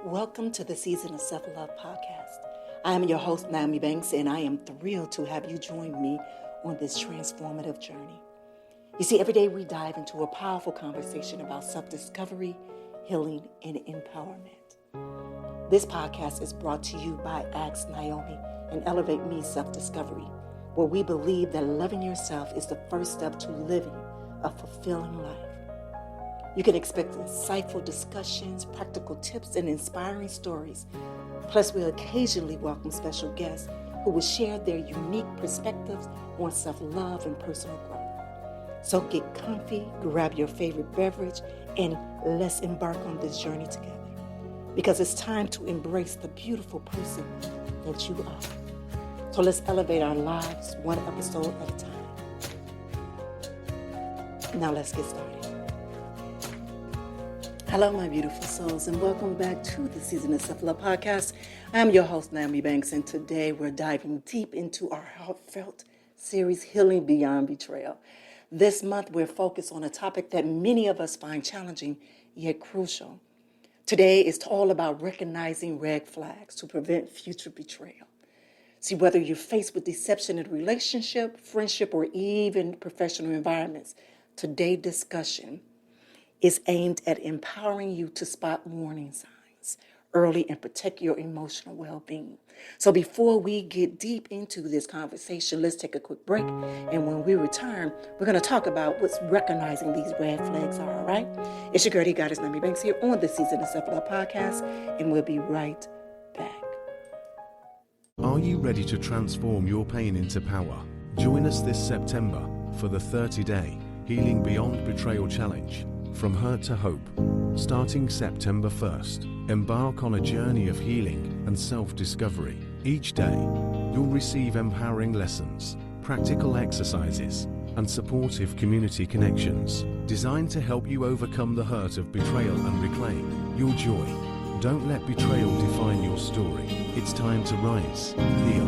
Welcome to the Season of Self-Love podcast. I am your host, Nami Banks, and I am thrilled to have you join me on this transformative journey. You see, every day we dive into a powerful conversation about self-discovery, healing, and empowerment. This podcast is brought to you by Naomi and Elevate Me Self-Discovery, where we believe that loving yourself is the first step to living a fulfilling life. You can expect insightful discussions, practical tips, and inspiring stories. Plus, we'll occasionally welcome special guests who will share their unique perspectives on self-love and personal growth. So get comfy, grab your favorite beverage, and let's embark on this journey together. Because it's time to embrace the beautiful person that you are. So let's elevate our lives one episode at a time. Now let's get started. Hello, my beautiful souls, and welcome back to the Season of Self-Love podcast. I'm your host, Nami Banks, and today we're diving deep into our heartfelt series, Healing Beyond Betrayal. This month, we're focused on a topic that many of us find challenging, yet crucial. Today is all about recognizing red flags to prevent future betrayal. See, whether you're faced with deception in a relationship, friendship, or even professional environments, today's discussion is aimed at empowering you to spot warning signs early and protect your emotional well-being. So before we get deep into this conversation, let's take a quick break. And when we return, we're going to talk about what's recognizing these red flags are, all right? It's your girl, Goddess Nami Banks here on the Season of Self-Love podcast, and we'll be right back. Are you ready to transform your pain into power? Join us this September for the 30-day Healing Beyond Betrayal Challenge. From Hurt to Hope, starting September 1st, embark on a journey of healing and self-discovery. Each day, you'll receive empowering lessons, practical exercises, and supportive community connections designed to help you overcome the hurt of betrayal and reclaim your joy. Don't let betrayal define your story. It's time to rise, heal,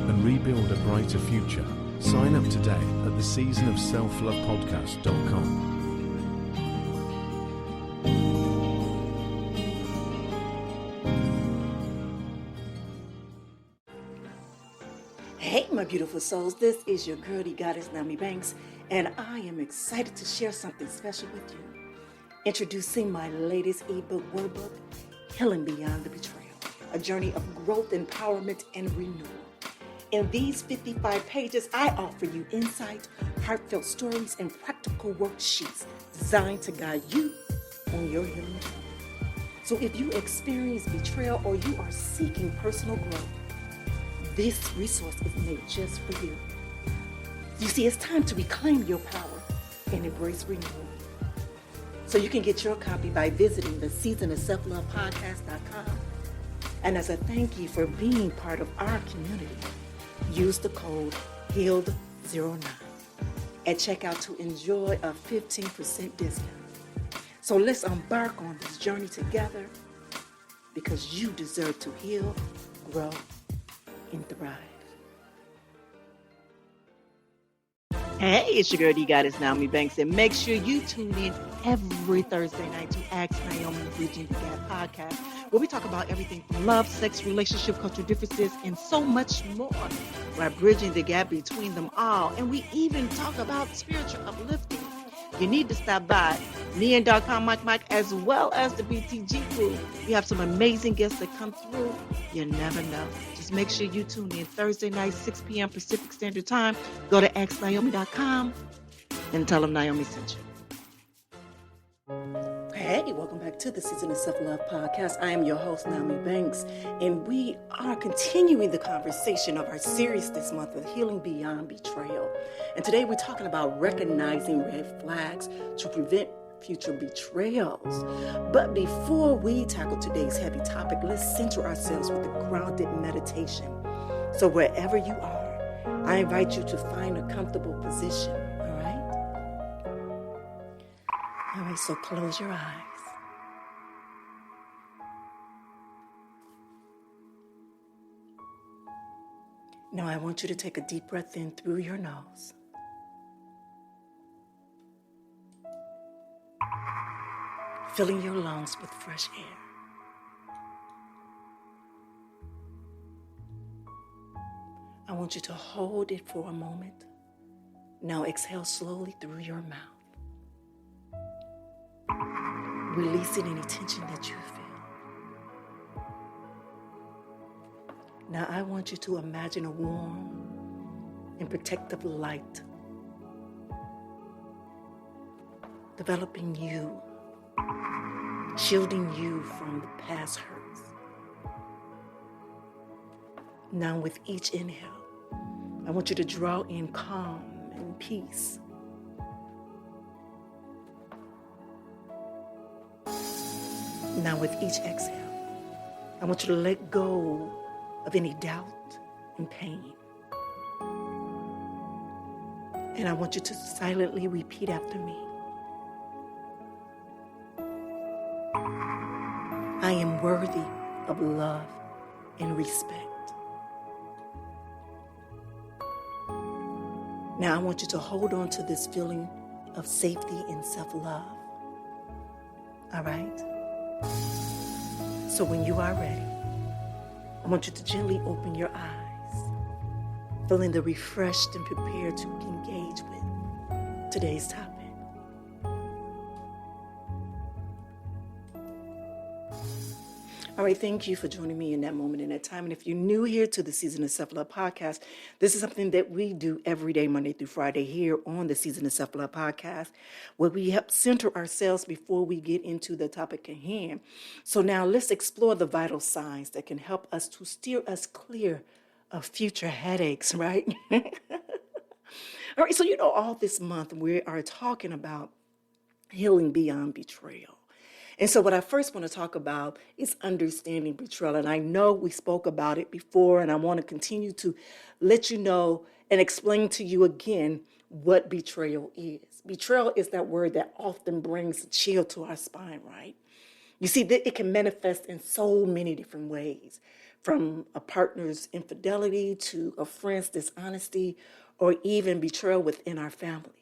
and rebuild a brighter future. Sign up today at theseasonofselflovepodcast.com. Hey, my beautiful souls, this is your girly goddess, Nami Banks, and I am excited to share something special with you. Introducing my latest ebook workbook, Healing Beyond the Betrayal, a journey of growth, empowerment, and renewal. In these 55 pages, I offer you insight, heartfelt stories, and practical worksheets designed to guide you on your healing journey. So if you experience betrayal or you are seeking personal growth, this resource is made just for you. You see, it's time to reclaim your power and embrace renewal. So you can get your copy by visiting the seasonofselflovepodcast.com. And as a thank you for being part of our community, use the code HEALED09 at checkout to enjoy a 15% discount. So let's embark on this journey together because you deserve to heal, grow, and thrive. Hey, it's your girl, Goddess Naomi Banks, and make sure you tune in every Thursday night to Ask Naomi Bridging the Gap podcast, where we talk about everything from love, sex, relationship, cultural differences, and so much more. We're bridging the gap between them all, and we even talk about spiritual uplifting. You need to stop by me and Mike, as well as the BTG crew. We have some amazing guests that come through. You never know. Just make sure you tune in Thursday night, 6 p.m. Pacific Standard Time. Go to axnaomi.com and tell them Naomi sent you. Hey, welcome back to the Season of Self-Love podcast. I am your host, Nami Banks, and we are continuing the conversation of our series this month of Healing Beyond Betrayal. And today we're talking about recognizing red flags to prevent future betrayals. But before we tackle today's heavy topic, let's center ourselves with a grounded meditation. So wherever you are, I invite you to find a comfortable position. All right, so close your eyes. Now I want you to take a deep breath in through your nose. Filling your lungs with fresh air. I want you to hold it for a moment. Now exhale slowly through your mouth, releasing any tension that you feel. Now I want you to imagine a warm and protective light developing you, shielding you from the past hurts. Now with each inhale, I want you to draw in calm and peace. Now with each exhale, I want you to let go of any doubt and pain. And I want you to silently repeat after me. I am worthy of love and respect. Now I want you to hold on to this feeling of safety and self-love. All right? So when you are ready, I want you to gently open your eyes, feeling the refreshed and prepared to engage with today's topic. All right, thank you for joining me in that moment, in that time. And if you're new here to the Season of Self-Love podcast, this is something that we do every day, Monday through Friday, here on the Season of Self-Love podcast, where we help center ourselves before we get into the topic at hand. So now let's explore the vital signs that can help us to steer us clear of future headaches, right? All right, so all this month we are talking about healing beyond betrayal. And so what I first want to talk about is understanding betrayal. And I know we spoke about it before, and I want to continue to let you know and explain to you again what betrayal is. Betrayal is that word that often brings a chill to our spine, right? You see, it can manifest in so many different ways, from a partner's infidelity to a friend's dishonesty, or even betrayal within our families.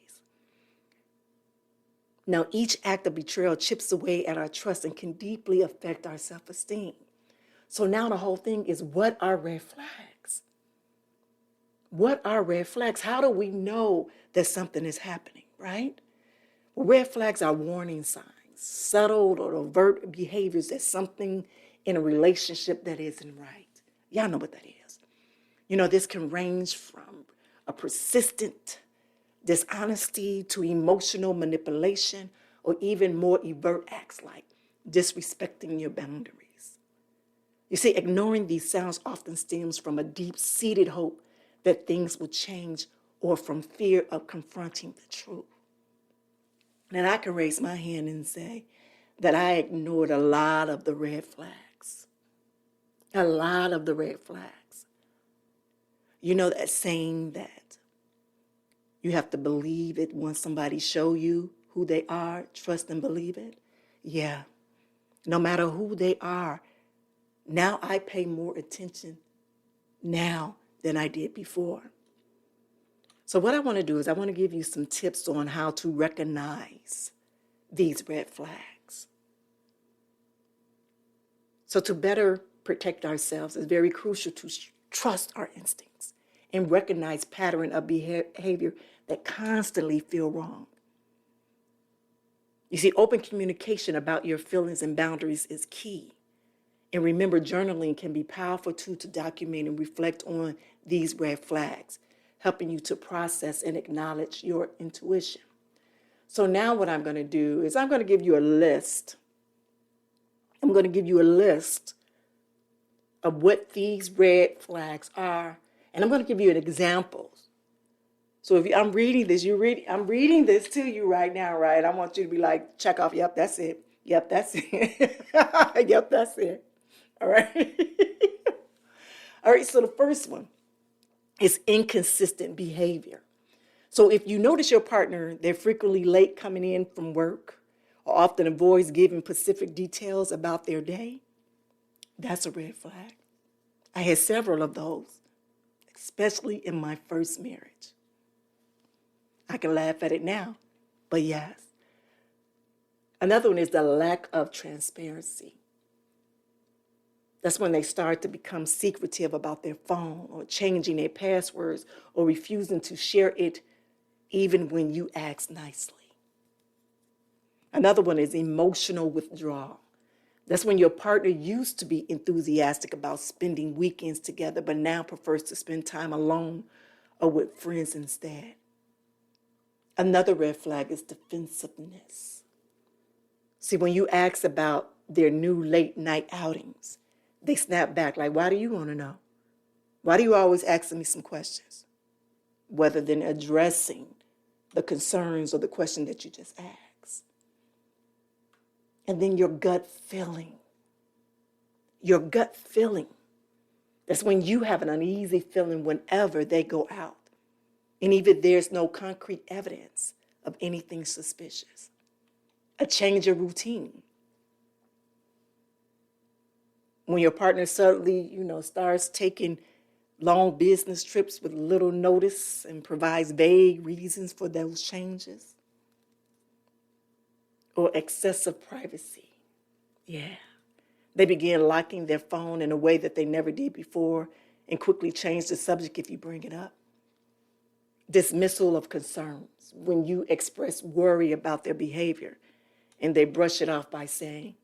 Now, each act of betrayal chips away at our trust and can deeply affect our self-esteem. So now the whole thing is, what are red flags? What are red flags? How do we know that something is happening, right? Well, red flags are warning signs, subtle or overt behaviors that something in a relationship that isn't right. Y'all know what that is. This can range from a persistent dishonesty to emotional manipulation, or even more overt acts like disrespecting your boundaries. You see, ignoring these sounds often stems from a deep-seated hope that things will change, or from fear of confronting the truth. And I can raise my hand and say that I ignored a lot of the red flags. A lot of the red flags. That saying that you have to believe it when somebody show you who they are, trust and believe it. Yeah, no matter who they are, now I pay more attention now than I did before. So what I want to do is I want to give you some tips on how to recognize these red flags. So to better protect ourselves, it's very crucial to trust our instincts and recognize pattern of behavior that constantly feel wrong. You see, open communication about your feelings and boundaries is key. And remember, journaling can be powerful too, to document and reflect on these red flags, helping you to process and acknowledge your intuition. So now what I'm going to do is I'm going to give you a list. I'm going to give you a list of what these red flags are, and I'm going to give you an example. So if I'm reading this, I'm reading this to you right now, right? I want you to be like, check off, yep, that's it. Yep, that's it. Yep, that's it. All right. All right, so the first one is inconsistent behavior. So if you notice your partner, they're frequently late coming in from work, or often avoids giving specific details about their day, that's a red flag. I had several of those, especially in my first marriage. I can laugh at it now, but yes. Another one is the lack of transparency. That's when they start to become secretive about their phone or changing their passwords or refusing to share it even when you ask nicely. Another one is emotional withdrawal. That's when your partner used to be enthusiastic about spending weekends together, but now prefers to spend time alone or with friends instead. Another red flag is defensiveness. See, when you ask about their new late night outings, they snap back like, why do you want to know? Why do you always asking me some questions? Rather than addressing the concerns or the question that you just asked. And then your gut feeling. Your gut feeling. That's when you have an uneasy feeling whenever they go out. And even there's no concrete evidence of anything suspicious. A change of routine. When your partner suddenly, starts taking long business trips with little notice and provides vague reasons for those changes. Or excessive privacy. Yeah. They begin locking their phone in a way that they never did before and quickly change the subject if you bring it up. Dismissal of concerns, when you express worry about their behavior and they brush it off by saying,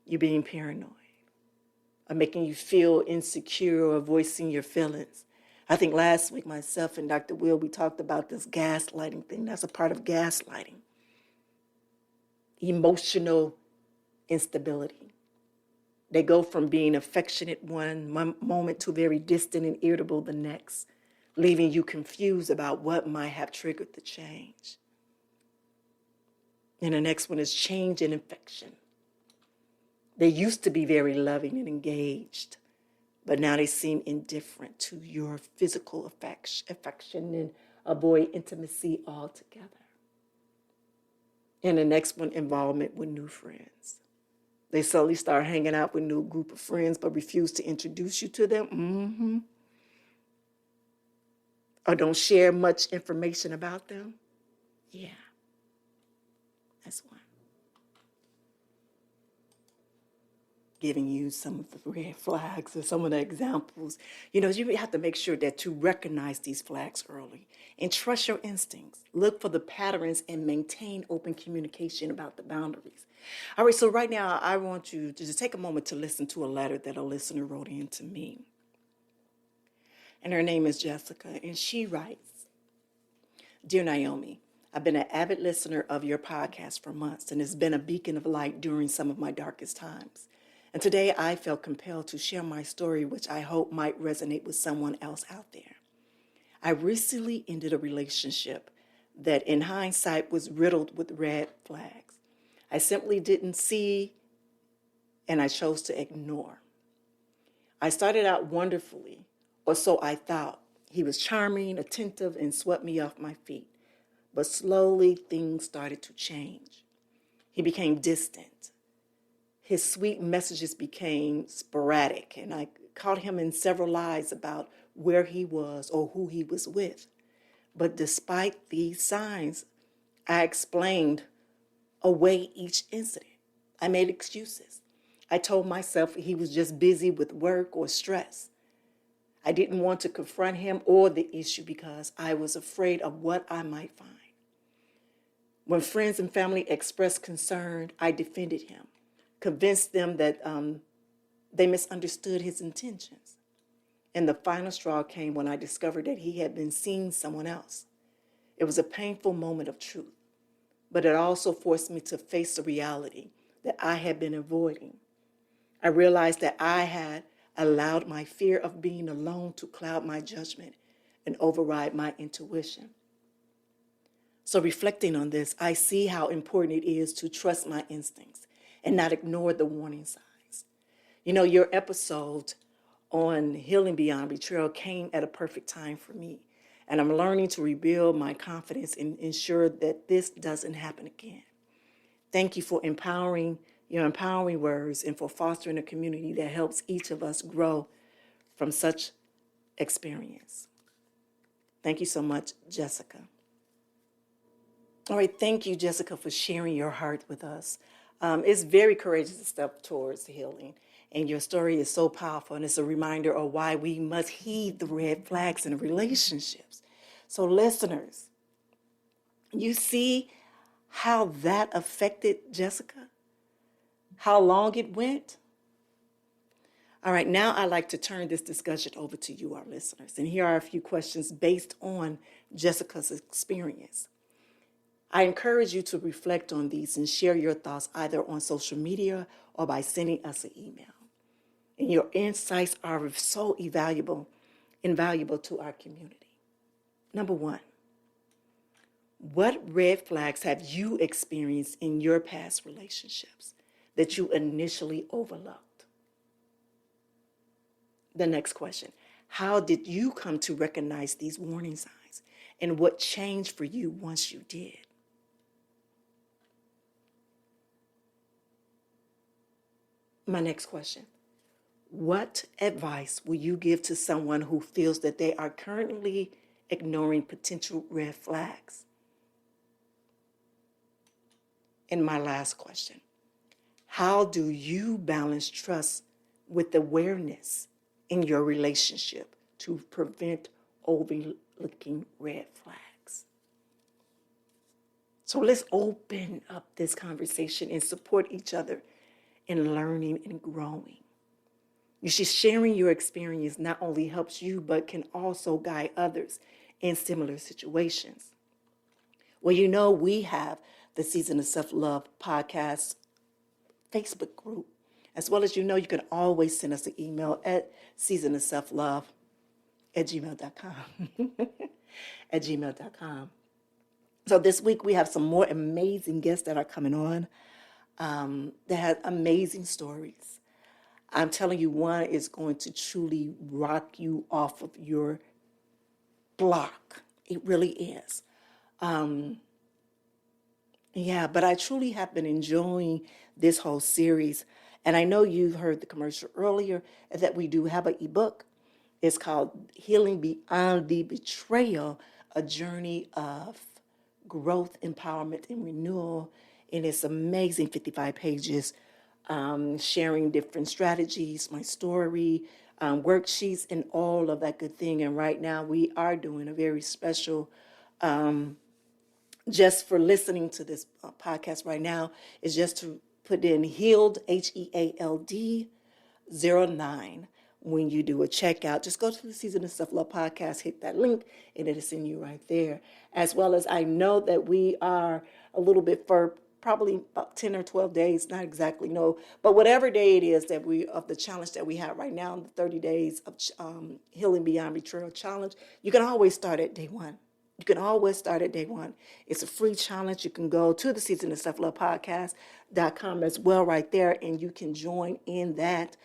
you're being paranoid, or making you feel insecure or voicing your feelings. I think last week myself and Dr. Will, we talked about this gaslighting thing. That's a part of gaslighting. Emotional instability. They go from being affectionate one moment to very distant and irritable the next, leaving you confused about what might have triggered the change. And the next one is change and infection. They used to be very loving and engaged, but now they seem indifferent to your physical affection and avoid intimacy altogether. And the next one, involvement with new friends. They suddenly start hanging out with a new group of friends, but refuse to introduce you to them. Or don't share much information about them. Yeah, that's one. Giving you some of the red flags or some of the examples. You have to make sure that you recognize these flags early and trust your instincts. Look for the patterns and maintain open communication about the boundaries. All right, so right now I want you to just take a moment to listen to a letter that a listener wrote in to me. And her name is Jessica, and she writes, Dear Naomi, I've been an avid listener of your podcast for months, and it's been a beacon of light during some of my darkest times. And today I felt compelled to share my story, which I hope might resonate with someone else out there. I recently ended a relationship that in hindsight was riddled with red flags. I simply didn't see, and I chose to ignore. I started out wonderfully, or so I thought. He was charming, attentive, and swept me off my feet. But slowly things started to change. He became distant. His sweet messages became sporadic, and I caught him in several lies about where he was or who he was with. But despite these signs, I explained away each incident. I made excuses. I told myself he was just busy with work or stress. I didn't want to confront him or the issue because I was afraid of what I might find. When friends and family expressed concern, I defended him, convinced them that they misunderstood his intentions. And the final straw came when I discovered that he had been seeing someone else. It was a painful moment of truth, but it also forced me to face the reality that I had been avoiding. I realized that I had allowed my fear of being alone to cloud my judgment and override my intuition. So reflecting on this, I see how important it is to trust my instincts and not ignore the warning signs. Your episode on Healing Beyond Betrayal came at a perfect time for me, and I'm learning to rebuild my confidence and ensure that this doesn't happen again. Thank you for your empowering words and for fostering a community that helps each of us grow from such experience. Thank you so much, Jessica. All right, thank you, Jessica, for sharing your heart with us. It's very courageous to step towards healing. And your story is so powerful, and it's a reminder of why we must heed the red flags in relationships. So listeners, you see how that affected Jessica? How long it went? All right, now I'd like to turn this discussion over to you, our listeners. And here are a few questions based on Jessica's experience. I encourage you to reflect on these and share your thoughts either on social media or by sending us an email. And your insights are so invaluable to our community. Number one, what red flags have you experienced in your past relationships that you initially overlooked? The next question, how did you come to recognize these warning signs, and what changed for you once you did? My next question, what advice will you give to someone who feels that they are currently ignoring potential red flags? And my last question, how do you balance trust with awareness in your relationship to prevent overlooking red flags? So let's open up this conversation and support each other in learning and growing. You see, sharing your experience not only helps you, but can also guide others in similar situations. Well, you know, we have the Season of Self-Love podcast Facebook group, as well as, you know, you can always send us an email at seasonofselflove@gmail.com. at gmail.com. So this week we have some more amazing guests that are coming on that have amazing stories. I'm telling you, one is going to truly rock you off of your block. It really is. But I truly have been enjoying this whole series. And I know you heard the commercial earlier that we do have an ebook. It's called Healing Beyond Betrayal, a journey of growth, empowerment, and renewal. And it's amazing, 55 pages, sharing different strategies, my story, worksheets, and all of that good thing. And right now we are doing a very special, just for listening to this podcast right now, is just to put in HEALD, HEALD 09. When you do a checkout, just go to the Season of Self-Love podcast, hit that link, and it'll send you right there. As well as, I know that we are a little bit for probably about 10 or 12 days, not exactly, no, but whatever day it is that of the challenge that we have right now, the 30 days of Healing Beyond Betrayal challenge, you can always start at day one. You can always start at day one. It's a free challenge. You can go to the Season of Self-Love podcast.com as well right there, and you can join in that.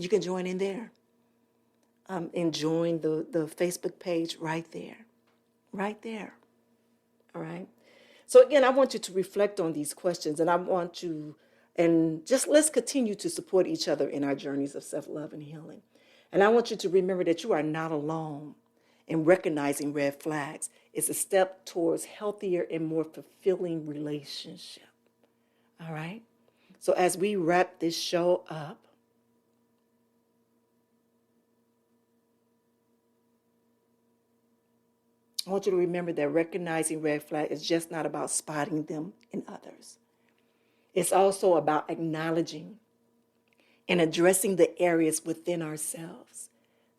You can join in there and join the Facebook page right there. All right. So again, I want you to reflect on these questions, and let's continue to support each other in our journeys of self-love and healing. And I want you to remember that you are not alone in recognizing red flags. It's a step towards healthier and more fulfilling relationship. All right. So as we wrap this show up, I want you to remember that recognizing red flag is just not about spotting them in others. It's also about acknowledging and addressing the areas within ourselves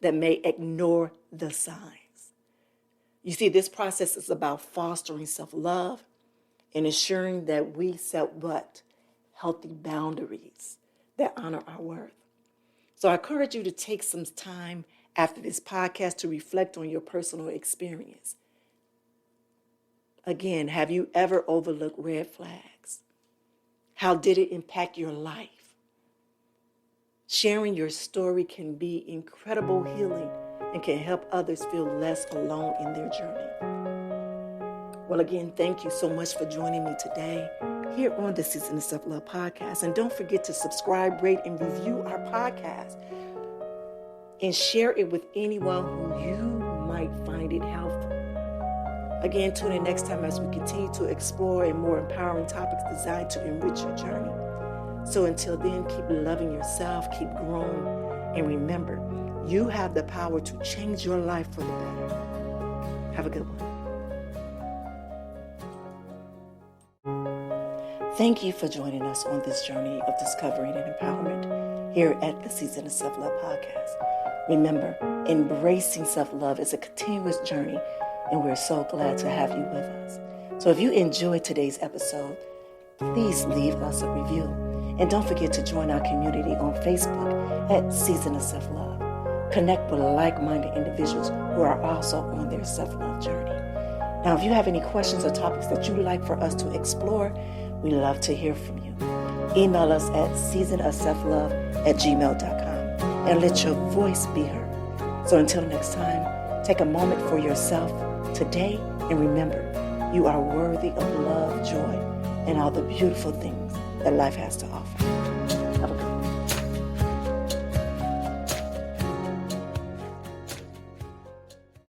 that may ignore the signs. You see, this process is about fostering self-love and ensuring that we set healthy boundaries that honor our worth. So I encourage you to take some time after this podcast to reflect on your personal experience. Again, have you ever overlooked red flags? How did it impact your life? Sharing your story can be incredible healing and can help others feel less alone in their journey. Well, again, thank you so much for joining me today here on the Season of Self-Love podcast. And don't forget to subscribe, rate, and review our podcast. And share it with anyone who you might find it helpful. Again, tune in next time as we continue to explore and more empowering topics designed to enrich your journey. So until then, keep loving yourself, keep growing, and remember, you have the power to change your life for the better. Have a good one. Thank you for joining us on this journey of discovering and empowerment here at the Season of Self-Love podcast. Remember, embracing self-love is a continuous journey, and we're so glad to have you with us. So if you enjoyed today's episode, please leave us a review. And don't forget to join our community on Facebook at Season of Self-Love. Connect with like-minded individuals who are also on their self-love journey. Now, if you have any questions or topics that you'd like for us to explore, we love to hear from you. Email us at seasonofselflove@gmail.com and let your voice be heard. So until next time, take a moment for yourself today and remember, you are worthy of love, joy, and all the beautiful things that life has to offer.